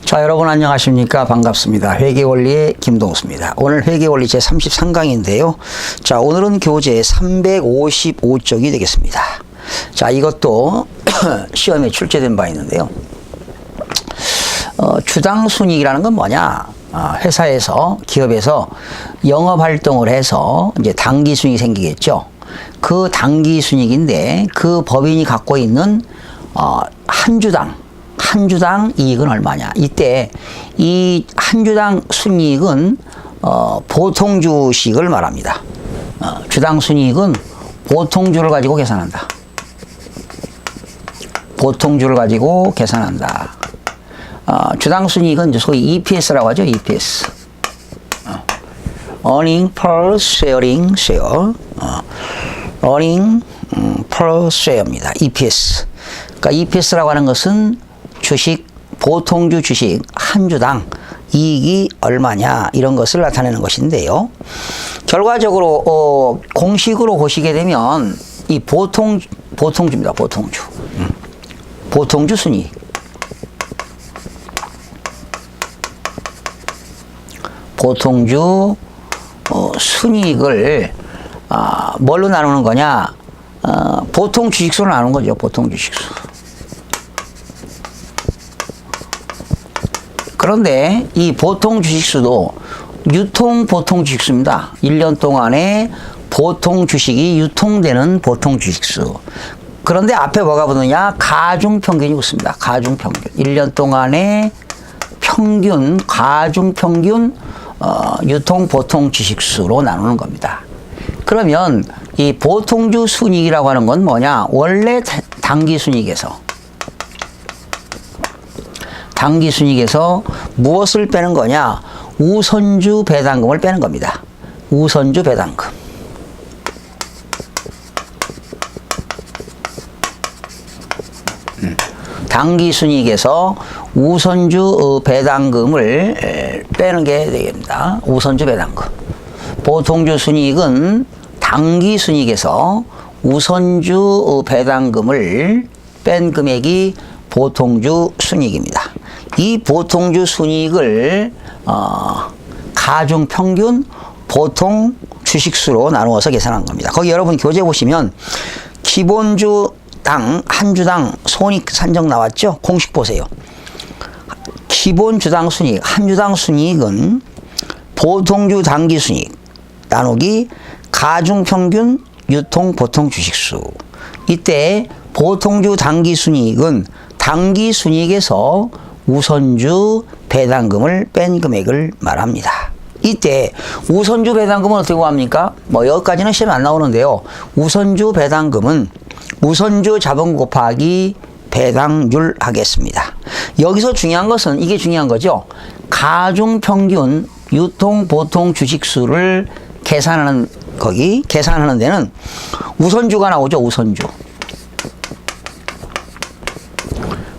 자, 여러분 안녕하십니까? 반갑습니다. 회계원리의 김동수입니다. 오늘 회계원리 제33강인데요. 자, 오늘은 교재 355쪽이 되겠습니다. 자, 이것도 시험에 출제된 바 있는데요. 주당순이익이라는 건 뭐냐? 회사에서, 기업에서 영업활동을 해서 이제 당기순이익이 생기겠죠. 그 당기순이익인데 그 법인이 갖고 있는 한 주당 이익은 얼마냐. 이때 이 한 주당 순이익은 보통 주식을 말합니다. 주당 순이익은 보통주를 가지고 계산한다. 보통주를 가지고 계산한다. 주당 순이익은 소위 EPS라고 하죠. EPS. Earning per sharing share. Earning per share입니다. EPS. 그러니까 EPS라고 하는 것은 주식, 보통주 주식 한 주당 이익이 얼마냐 이런 것을 나타내는 것인데요. 결과적으로 공식으로 보시게 되면 이 보통주입니다. 보통주. 보통주 순이익. 보통주 순이익을 뭘로 나누는 거냐? 보통 주식수로 나누는 거죠. 보통 주식수. 그런데 이 보통 주식수도 유통 보통 주식수입니다. 1년 동안에 보통 주식이 유통되는 보통 주식수. 그런데 앞에 뭐가 붙느냐? 가중평균이 붙습니다. 가중평균. 1년 동안에 평균, 가중평균 유통 보통 주식수로 나누는 겁니다. 그러면 이 보통주 순이익이라고 하는 건 뭐냐? 원래 당기순이익에서 무엇을 빼는 거냐? 우선주 배당금을 빼는 겁니다. 우선주 배당금. 당기순이익에서 우선주 배당금을 빼는 게 되겠습니다. 우선주 배당금. 보통주 순이익은 당기순이익에서 우선주 배당금을 뺀 금액이 보통주 순이익입니다. 이 보통주 순이익을 가중평균 보통 주식수로 나누어서 계산한 겁니다. 거기 여러분 교재 보시면 기본주당 한 주당 손익 산정 나왔죠? 공식 보세요. 기본주당 순이익 한 주당 순이익은 보통주 당기순이익 나누기 가중평균 유통 보통 주식수. 이때 보통주 당기순이익은 당기순이익에서 우선주 배당금을 뺀 금액을 말합니다. 이때 우선주 배당금은 어떻게 구합니까? 여기까지는 시험에 안 나오는데요. 우선주 배당금은 우선주 자본 곱하기 배당률 하겠습니다. 여기서 중요한 것은 이게 중요한 거죠. 가중평균 유통 보통 주식수를 계산하는 데는 우선주가 나오죠.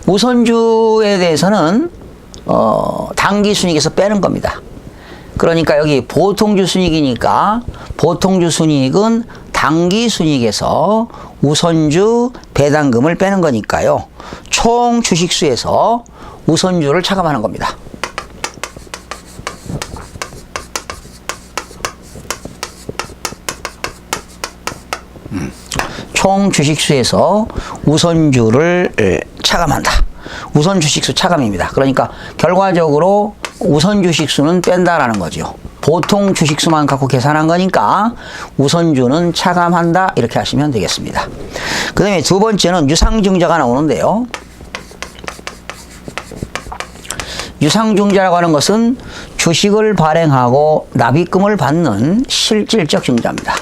우선주에 대해서는 당기순이익에서 빼는 겁니다. 그러니까 여기 보통주 순이익이니까 보통주 순이익은 당기순이익에서 우선주 배당금을 빼는 거니까요. 총 주식수에서 우선주를 차감하는 겁니다. 총 주식수에서 우선주를 차감한다. 우선 주식수 차감입니다. 그러니까 결과적으로 우선 주식수는 뺀다라는 거죠. 보통 주식수만 갖고 계산한 거니까 우선주는 차감한다. 이렇게 하시면 되겠습니다. 그 다음에 두 번째는 유상증자가 나오는데요. 유상증자라고 하는 것은 주식을 발행하고 납입금을 받는 실질적 증자입니다.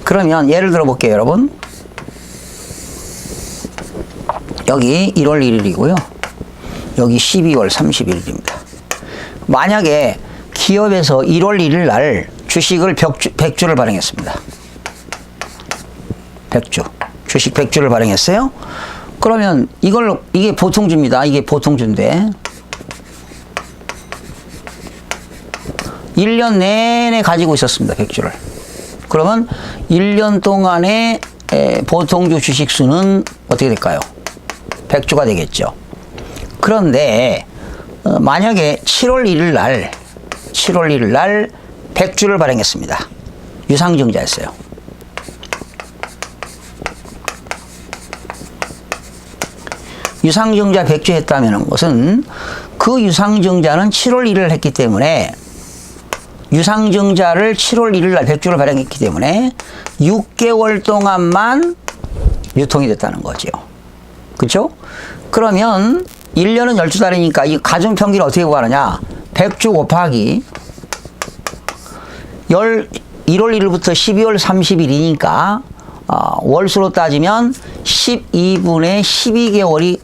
그러면 예를 들어 볼게요, 여러분. 여기 1월 1일이고요. 여기 12월 31일입니다. 만약에 기업에서 1월 1일 날 주식을 100주를 발행했습니다. 100주. 주식 100주를 발행했어요. 그러면 이게 보통주입니다. 이게 보통주인데 1년 내내 가지고 있었습니다. 100주를. 그러면 1년 동안의 보통주 주식수는 어떻게 될까요? 100주가 되겠죠. 그런데 만약에 7월 1일 날 100주를 발행했습니다. 유상증자였어요. 유상증자 100주 했다는 것은 그 유상증자는 7월 1일 했기 때문에 유상증자를 7월 1일 날 100주를 발행했기 때문에 6개월 동안만 유통이 됐다는 거죠. 그렇죠? 그러면 1년은 12달이니까 이 가중평균을 어떻게 구하느냐? 100주 곱하기 1월 1일부터 12월 30일이니까 월수로 따지면 12분의 12개월이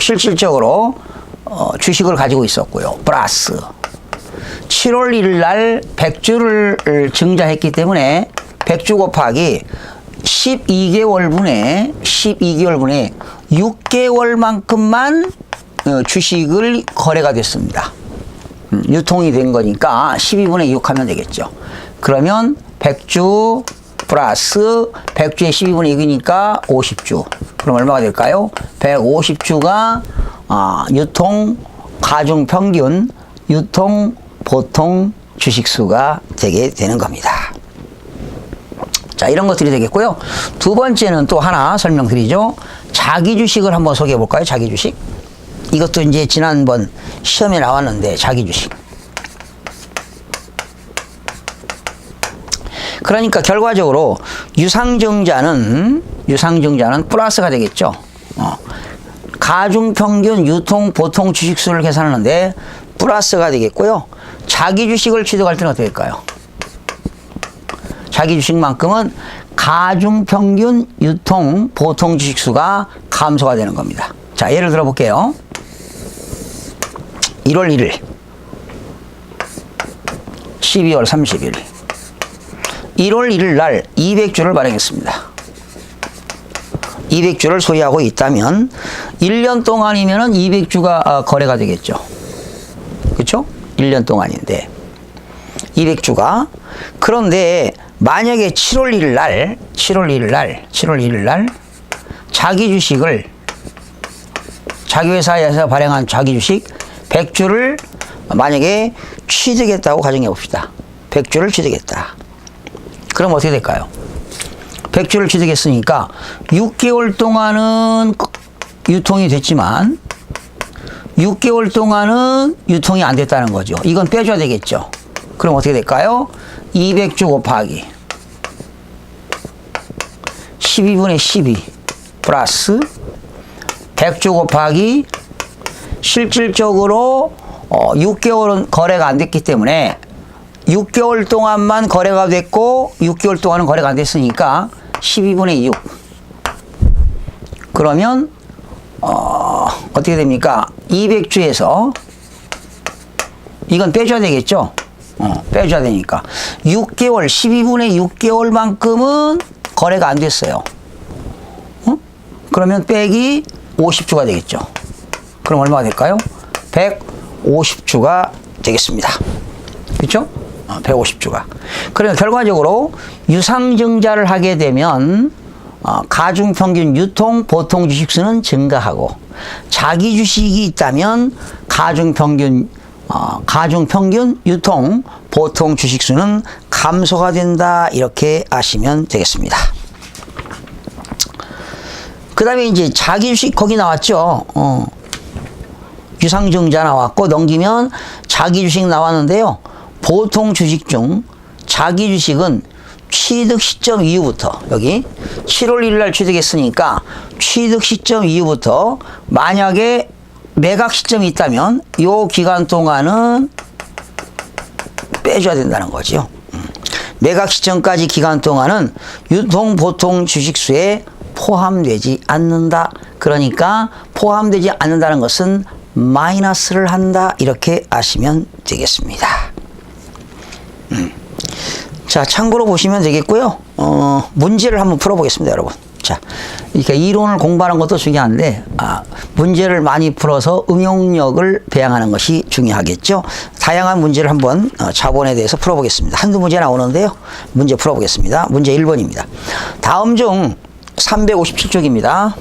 실질적으로 주식을 가지고 있었고요. 플러스 7월 1일 날 100주를 증자했기 때문에 100주 곱하기 12개월분의 6개월만큼만 주식을 거래가 됐습니다. 유통이 된 거니까 12분의 6 하면 되겠죠. 그러면 100주 플러스 100주에 12분의 6이니까 50주. 그럼 얼마가 될까요? 150주가 유통 가중 평균 유통 보통 주식수가 되게 되는 겁니다. 자, 이런 것들이 되겠고요. 두 번째는 또 하나 설명드리죠. 자기 주식을 한번 소개해 볼까요? 자기 주식. 이것도 이제 지난번 시험에 나왔는데 자기 주식. 그러니까 결과적으로 유상증자는 플러스가 되겠죠. 가중평균 유통 보통 주식수를 계산하는데 플러스가 되겠고요. 자기 주식을 취득할 때는 어떻게 될까요? 자기 주식만큼은 가중평균 유통 보통 주식수가 감소가 되는 겁니다. 자, 예를 들어 볼게요. 1월 1일 12월 30일 1월 1일 날 200주를 발행했습니다. 200주를 소유하고 있다면 1년 동안이면 200주가 거래가 되겠죠. 그렇죠? 1년 동안인데 200주가. 그런데 만약에 7월 1일 날 자기 주식을 자기 회사에서 발행한 자기 주식 100주를 만약에 취득했다고 가정해 봅시다. 100주를 취득했다. 그럼 어떻게 될까요? 100주를 취득했으니까 6개월 동안은 유통이 됐지만 6개월 동안은 유통이 안 됐다는 거죠. 이건 빼줘야 되겠죠. 그럼 어떻게 될까요? 200주 곱하기 12분의 12 플러스 100주 곱하기 실질적으로 6개월은 거래가 안 됐기 때문에 6개월 동안만 거래가 됐고 6개월 동안은 거래가 안 됐으니까 12분의 6. 그러면 어떻게 됩니까? 200주에서 이건 빼줘야 되겠죠? 빼줘야 되니까 6개월 12분의 6개월만큼은 거래가 안 됐어요. 그러면 빼기 50주가 되겠죠. 그럼 얼마가 될까요? 150주가 되겠습니다. 그렇죠? 150주가. 그러면 결과적으로 유상증자를 하게 되면 가중평균 유통 보통 주식수는 증가하고 자기 주식이 있다면 가중평균 유통 보통 주식수는 감소가 된다. 이렇게 아시면 되겠습니다. 그 다음에 이제 자기 주식 거기 나왔죠. 유상증자 나왔고 넘기면 자기 주식 나왔는데요. 보통 주식 중 자기 주식은 취득 시점 이후부터 여기 7월 1일 날 취득했으니까 취득 시점 이후부터 만약에 매각 시점이 있다면 이 기간 동안은 빼줘야 된다는 거죠. 매각 시점까지 기간 동안은 유통 보통 주식수에 포함되지 않는다. 그러니까 포함되지 않는다는 것은 마이너스를 한다. 이렇게 아시면 되겠습니다. 자, 참고로 보시면 되겠고요. 문제를 한번 풀어보겠습니다, 여러분. 자, 이렇게 이론을 공부하는 것도 중요한데 문제를 많이 풀어서 응용력을 배양하는 것이 중요하겠죠. 다양한 문제를 한번 자본에 대해서 풀어보겠습니다. 한두 문제 나오는데요. 문제 풀어보겠습니다. 문제 1번입니다. 다음 중 357쪽입니다.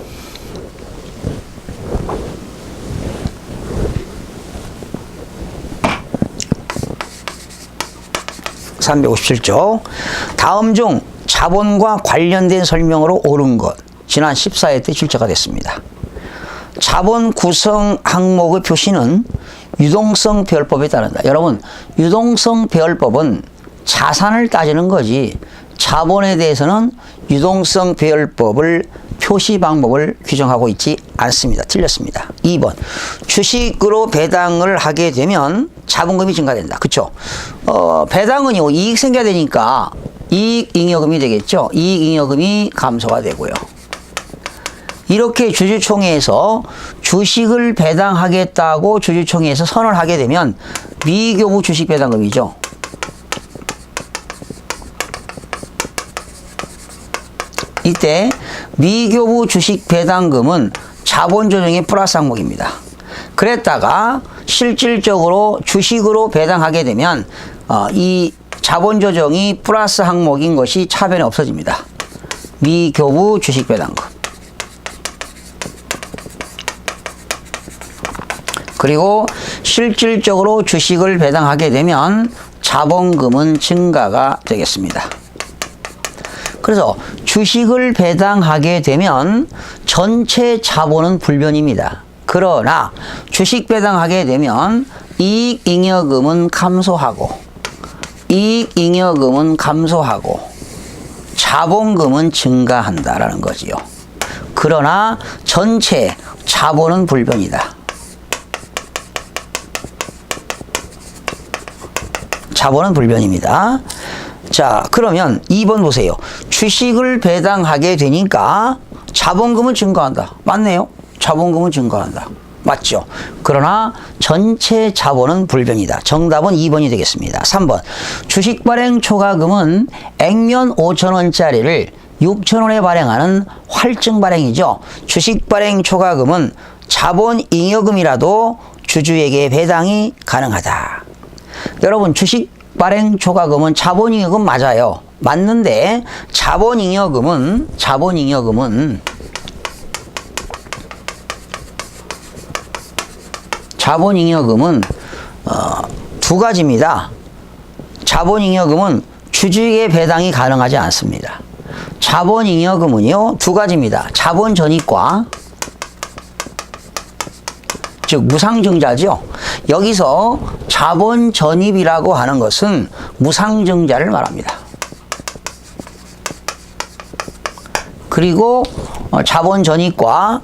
(357쪽) 다음 중 자본과 관련된 설명으로 옳은 것. 지난 14회 때 출제가 됐습니다. 자본 구성 항목의 표시는 유동성 배열법에 따른다. 여러분, 유동성 배열법은 자산을 따지는 거지 자본에 대해서는 유동성 배열법을 표시 방법을 규정하고 있지 않습니다. 틀렸습니다. 2번 주식으로 배당을 하게 되면 자본금이 증가된다. 그쵸? 배당은요 이익 생겨야 되니까 이익잉여금이 되겠죠. 이익잉여금이 감소가 되고요. 이렇게 주주총회에서 주식을 배당하겠다고 주주총회에서 선언을 하게 되면 미교부 주식 배당금이죠. 이때 미교부 주식 배당금은 자본 조정의 플러스 항목입니다. 그랬다가 실질적으로 주식으로 배당하게 되면 이 자본 조정이 플러스 항목인 것이 차변에 없어집니다. 미교부 주식 배당금. 그리고 실질적으로 주식을 배당하게 되면 자본금은 증가가 되겠습니다. 그래서 주식을 배당하게 되면 전체 자본은 불변입니다. 그러나 주식 배당하게 되면 이익잉여금은 감소하고 자본금은 증가한다라는 거지요. 그러나 전체 자본은 불변이다. 자본은 불변입니다. 자, 그러면 2번 보세요. 주식을 배당하게 되니까 자본금은 증가한다. 맞네요. 자본금은 증가한다. 맞죠? 그러나 전체 자본은 불변이다. 정답은 2번이 되겠습니다. 3번 주식 발행 초과금은 액면 5,000원짜리를 6,000원에 발행하는 활증 발행이죠. 주식 발행 초과금은 자본 잉여금이라도 주주에게 배당이 가능하다. 여러분 주식 발행 초과금은 자본잉여금 맞아요. 맞는데 자본잉여금은 두 가지입니다. 자본잉여금은 주주에게 배당이 가능하지 않습니다. 자본잉여금은요 두 가지입니다. 자본전입과 즉 무상증자죠. 여기서 자본전입이라고 하는 것은 무상증자를 말합니다. 그리고 자본전입과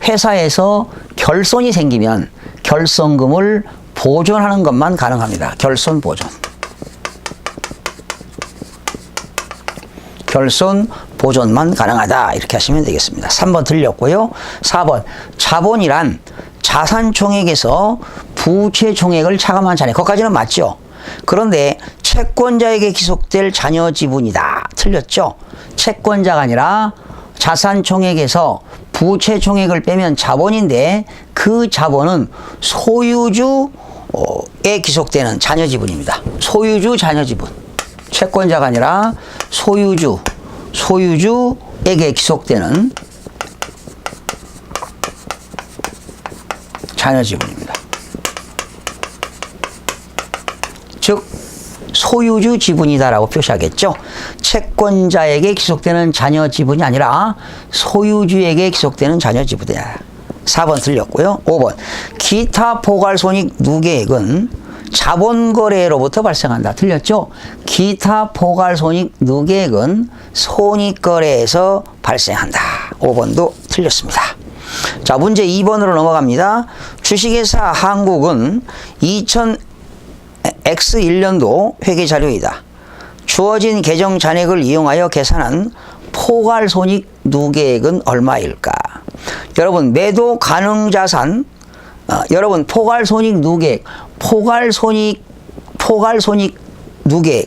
회사에서 결손이 생기면 결손금을 보존하는 것만 가능합니다. 결손 보존. 결손 보존만 가능하다. 이렇게 하시면 되겠습니다. 3번 틀렸고요. 4번 자본이란 자산총액에서 부채총액을 차감한 잔액. 거기까지는 맞죠? 그런데 채권자에게 기속될 잔여 지분이다. 틀렸죠? 채권자가 아니라 자산총액에서 부채총액을 빼면 자본인데 그 자본은 소유주에 기속되는 잔여 지분입니다. 소유주 잔여 지분. 채권자가 아니라 소유주에게 기속되는 잔여 지분입니다. 즉 소유주 지분이다라고 표시하겠죠. 채권자에게 기속되는 잔여 지분이 아니라 소유주에게 기속되는 잔여 지분이다. 4번 틀렸고요. 5번 기타 포괄손익 누계액은 자본거래로부터 발생한다. 틀렸죠? 기타 포괄손익 누계액은 손익거래에서 발생한다. 5번도 틀렸습니다. 자, 문제 2번으로 넘어갑니다. 주식회사 한국은 2000X1년도 회계자료이다. 주어진 계정 잔액을 이용하여 계산한 포괄손익 누계액은 얼마일까? 여러분 매도 가능 자산, 여러분 포괄손익 누계액, 포괄손익 누계액,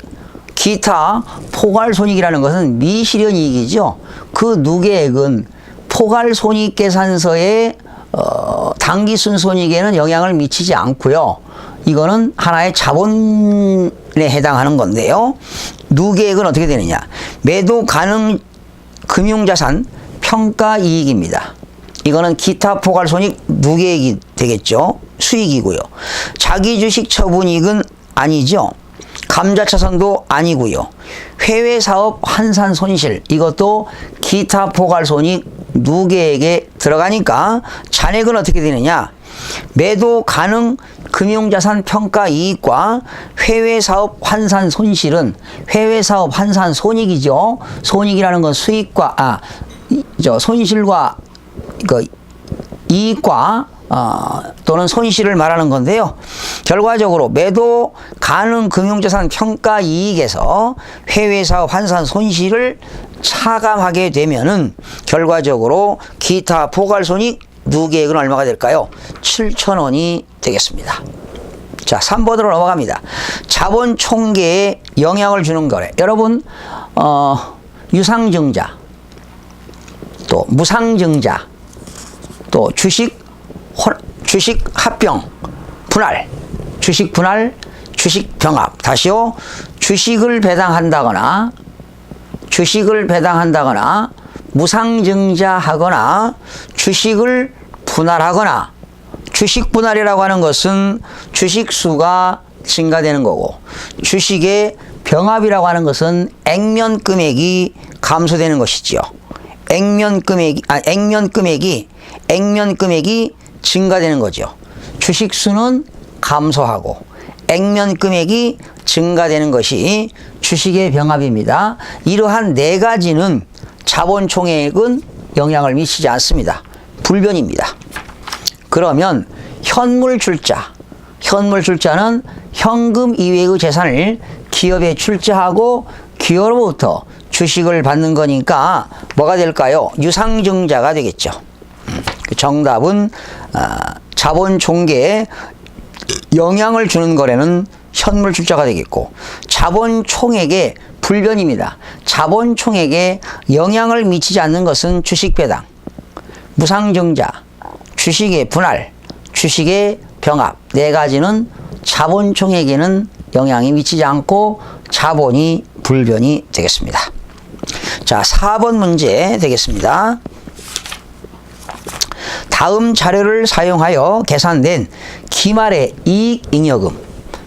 기타 포괄손익이라는 것은 미실현이익이죠. 그 누계액은 포괄손익계산서의 당기순손익에는 영향을 미치지 않고요. 이거는 하나의 자본에 해당하는 건데요. 누계액은 어떻게 되느냐? 매도 가능 금융자산 평가이익입니다. 이거는 기타 포괄손익 누계액이 되겠죠. 수익이고요. 자기주식 처분이익은 아니죠. 감자차선도 아니고요. 해외사업 환산 손실, 이것도 기타 포괄손익 누계액에 들어가니까 잔액은 어떻게 되느냐. 매도 가능 금융자산 평가 이익과 해외사업 환산 손실은 해외사업 환산 손익이죠. 손익이라는 건 수익과 손실과 이익과 또는 손실을 말하는 건데요. 결과적으로 매도 가능 금융자산 평가 이익에서 해외사업 환산 손실을 차감하게 되면은 결과적으로 기타 포괄손익 누계액은 얼마가 될까요? 7,000원이 되겠습니다. 자, 3번으로 넘어갑니다. 자본 총계에 영향을 주는 거래. 여러분, 유상증자, 또 무상증자, 또 주식 합병, 분할, 주식 분할, 주식 병합. 다시요. 주식을 배당한다거나 무상증자하거나 주식을 분할하거나, 주식 분할이라고 하는 것은 주식 수가 증가되는 거고, 주식의 병합이라고 하는 것은 액면 금액이 감소되는 것이지요. 액면 금액이 증가되는 거죠. 주식 수는 감소하고 액면 금액이 증가되는 것이 주식의 병합입니다. 이러한 네 가지는 자본 총액은 영향을 미치지 않습니다. 불변입니다. 그러면 현물출자는 현금 이외의 재산을 기업에 출자하고 기업으로부터 주식을 받는 거니까 뭐가 될까요? 유상증자가 되겠죠. 정답은 자본 총계에 영향을 주는 거래는 현물 출자가 되겠고, 자본 총액의 불변입니다. 자본 총액에 영향을 미치지 않는 것은 주식 배당, 무상증자, 주식의 분할, 주식의 병합, 네 가지는 자본 총액에는 영향이 미치지 않고 자본이 불변이 되겠습니다. 자, 4번 문제 되겠습니다. 다음 자료를 사용하여 계산된 기말의 이익잉여금.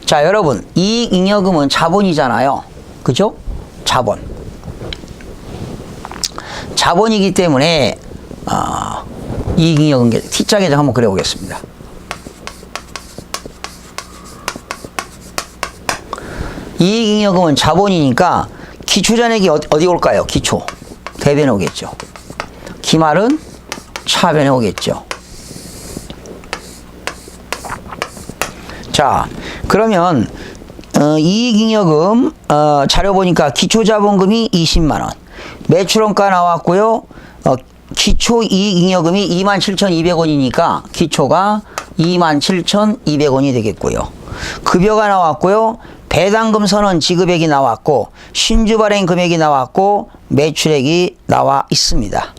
자, 여러분, 이익잉여금은 자본이잖아요. 그죠? 자본이기 때문에 이익잉여금 T자계정 한번 그려보겠습니다. 이익잉여금은 자본이니까 기초잔액이 어디 올까요? 기초. 대변에 오겠죠. 기말은 차변에 오겠죠. 자, 그러면 이익잉여금 자료 보니까 기초자본금이 20만원, 매출원가 나왔고요. 기초이익잉여금이 27,200원이니까 기초가 27,200원이 되겠고요. 급여가 나왔고요. 배당금 선언 지급액이 나왔고, 신주 발행 금액이 나왔고, 매출액이 나와 있습니다.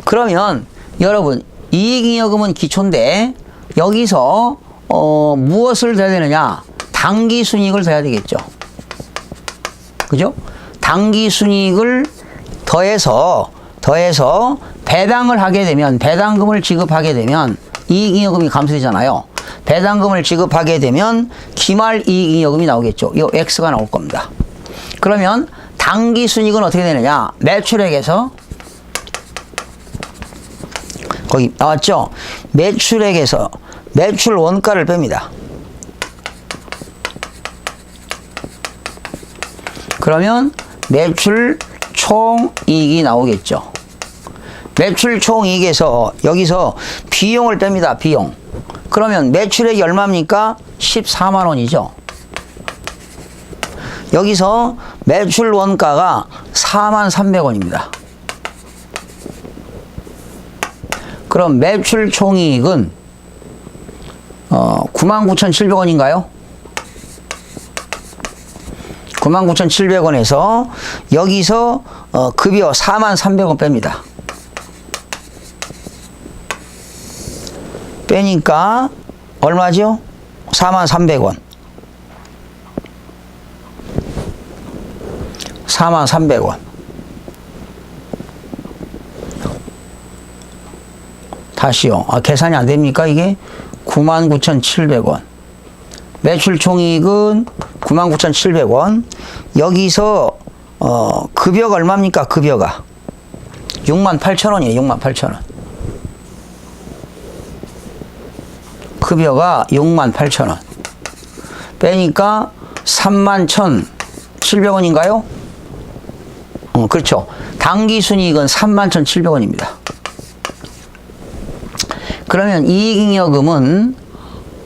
그러면 여러분, 이익잉여금은 기초인데 여기서 무엇을 더해야 되느냐? 당기순이익을 더해야 되겠죠. 그죠? 당기순이익을 더해서 배당을 하게 되면, 배당금을 지급하게 되면 이익잉여금이 감소되잖아요. 배당금을 지급하게 되면 기말 이익잉여금이 나오겠죠. 이 X가 나올 겁니다. 그러면 당기순이익은 어떻게 되느냐? 매출액에서, 거기 나왔죠? 매출액에서 매출 원가를 뺍니다. 그러면 매출 총이익이 나오겠죠. 매출 총이익에서 여기서 비용을 뺍니다. 비용. 그러면 매출액이 얼마입니까? 14만원이죠. 여기서 매출 원가가 43,300원입니다. 그럼 매출 총이익은 99,700원인가요? 99,700원에서 여기서 급여 43,300원 뺍니다. 빼니까 얼마죠? 43,300원. 43,300원. 다시요. 계산이 안 됩니까, 이게? 99,700원. 매출 총이익은 99,700원. 여기서, 급여가 얼마입니까, 급여가? 68,000원이에요, 68,000원. 급여가 61,000원. 빼니까 31,700원인가요? 그렇죠. 당기순이익은 31,700원입니다. 그러면 이익잉여금은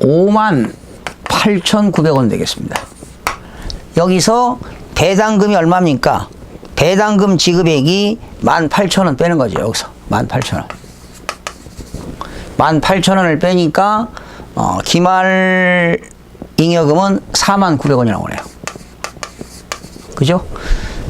58,900원 되겠습니다. 여기서 배당금이 얼마입니까? 배당금 지급액이 18,000원 빼는 거죠. 여기서 18,000원. 18,000원을 빼니까 기말 잉여금은 49,000원이 나오네요. 그죠?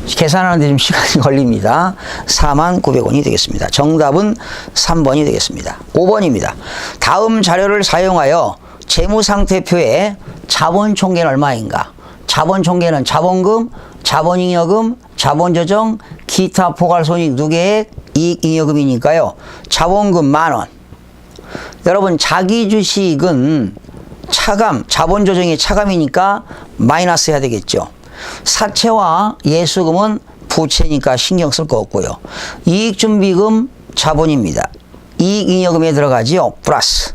계산하는데 좀 시간이 걸립니다. 49,000원이 되겠습니다. 정답은 3번이 되겠습니다. 5번입니다. 다음 자료를 사용하여 재무상태표에 자본총계는 얼마인가? 자본총계는 자본금, 자본잉여금, 자본조정, 기타 포괄손익 누계액, 이익잉여금이니까요. 자본금 만원. 여러분 자기주식은 차감, 자본조정이 차감이니까 마이너스 해야 되겠죠. 사채와 예수금은 부채니까 신경 쓸 거 없고요. 이익준비금 자본입니다. 이익잉여금에 들어가지요. 플러스.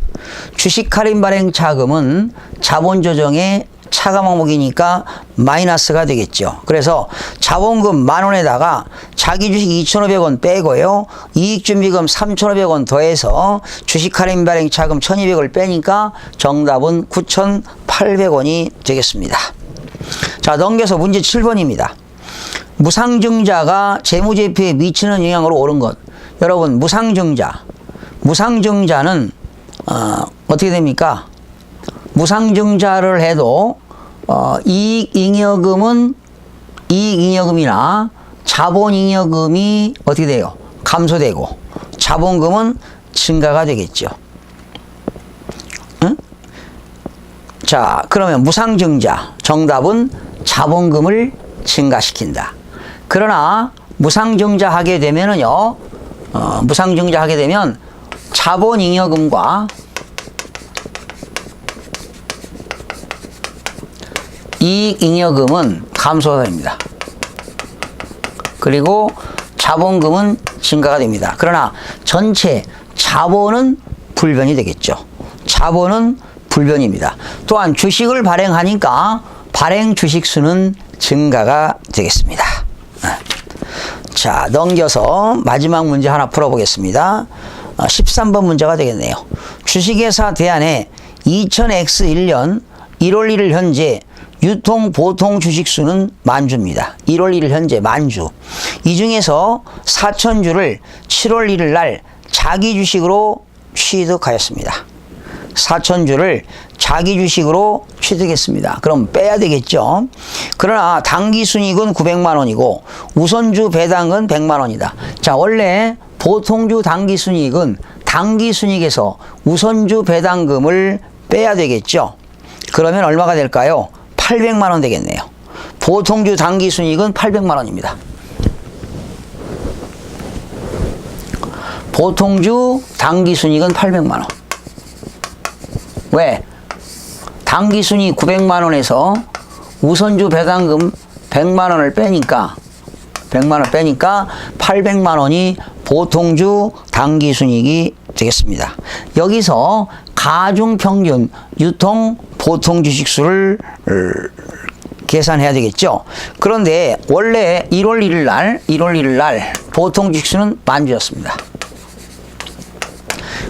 주식 할인 발행 자금은 자본조정의 차감 항목이니까 마이너스가 되겠죠. 그래서 자본금 10,000원에다가 자기주식 2,500원 빼고요. 이익준비금 3,500원 더해서 주식 할인 발행 자금 1,200을 빼니까 정답은 9,800원이 되겠습니다. 자, 넘겨서 문제 7번입니다. 무상증자가 재무제표에 미치는 영향으로 옳은 것. 여러분, 무상증자는 어떻게 됩니까? 무상증자를 해도 이익잉여금이나 자본잉여금이 어떻게 돼요? 감소되고 자본금은 증가가 되겠죠. 응? 자, 그러면 무상증자 정답은 자본금을 증가시킨다. 그러나 무상증자하게 되면은요, 무상증자하게 되면 자본잉여금과 이익잉여금은 감소가 됩니다. 그리고 자본금은 증가가 됩니다. 그러나 전체 자본은 불변이 되겠죠. 자본은 불변입니다. 또한 주식을 발행하니까 발행 주식수는 증가가 되겠습니다. 자, 넘겨서 마지막 문제 하나 풀어보겠습니다. 13번 문제가 되겠네요. 주식회사 대안에 2000X1년 1월 1일 현재 유통 보통 주식수는 만주입니다. 1월 1일 현재 만주. 이 중에서 4,000주를 7월 1일 날 자기 주식으로 취득하였습니다. 4,000주를 자기 주식으로 취득했습니다. 그럼 빼야 되겠죠. 그러나 당기순이익은 900만 원이고 우선주 배당은 100만 원이다. 자, 원래 보통주 당기순이익은 당기순이익에서 우선주 배당금을 빼야 되겠죠. 그러면 얼마가 될까요? 800만 원 되겠네요. 보통주 당기순이익은 800만 원입니다. 보통주 당기순이익은 800만 원. 왜? 당기순이익 900만 원에서 우선주 배당금 100만 원을 빼니까 100만 원 빼니까 800만 원이 보통주 당기순이익이 되겠습니다. 여기서 가중평균 유통 보통 주식수를 계산해야 되겠죠. 그런데 원래 1월 1일 날 보통 주식수는 만주였습니다.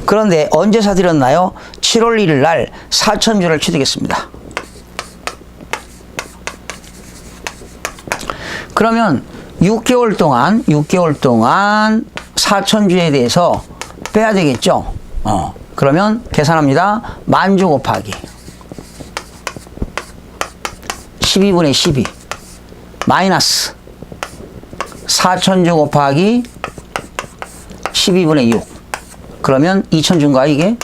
그런데 언제 사들였나요? 7월 1일 날 4,000주를 취득했습니다. 그러면 6개월 동안 4,000주에 대해서 빼야 되겠죠. 그러면 계산합니다. 만주 곱하기 12분의 12 마이너스 4,000주 곱하기 12분의 6 그러면 2,000주인가 이게?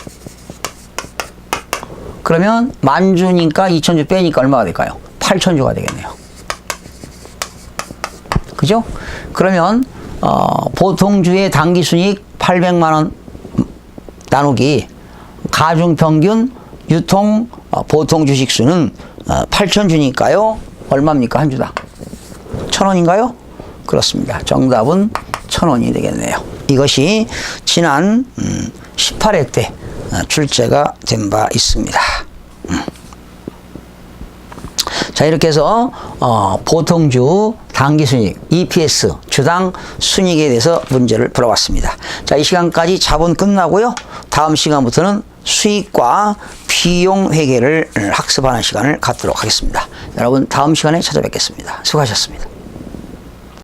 그러면 만주니까 2,000주 빼니까 얼마가 될까요? 8,000주가 되겠네요. 그죠? 그러면 보통주의 당기순이익 800만 원 나누기 가중평균 유통 보통 주식수는 8천 주니까요. 얼마입니까? 한 주당 1,000원인가요? 그렇습니다. 정답은 1,000원이 되겠네요. 이것이 지난 18회 때 출제가 된 바 있습니다. 자, 이렇게 해서 보통주 당기순이익 EPS 주당 순이익에 대해서 문제를 풀어봤습니다. 자, 이 시간까지 자본 끝나고요. 다음 시간부터는 수익과 비용 회계를 학습하는 시간을 갖도록 하겠습니다. 여러분 다음 시간에 찾아뵙겠습니다. 수고하셨습니다.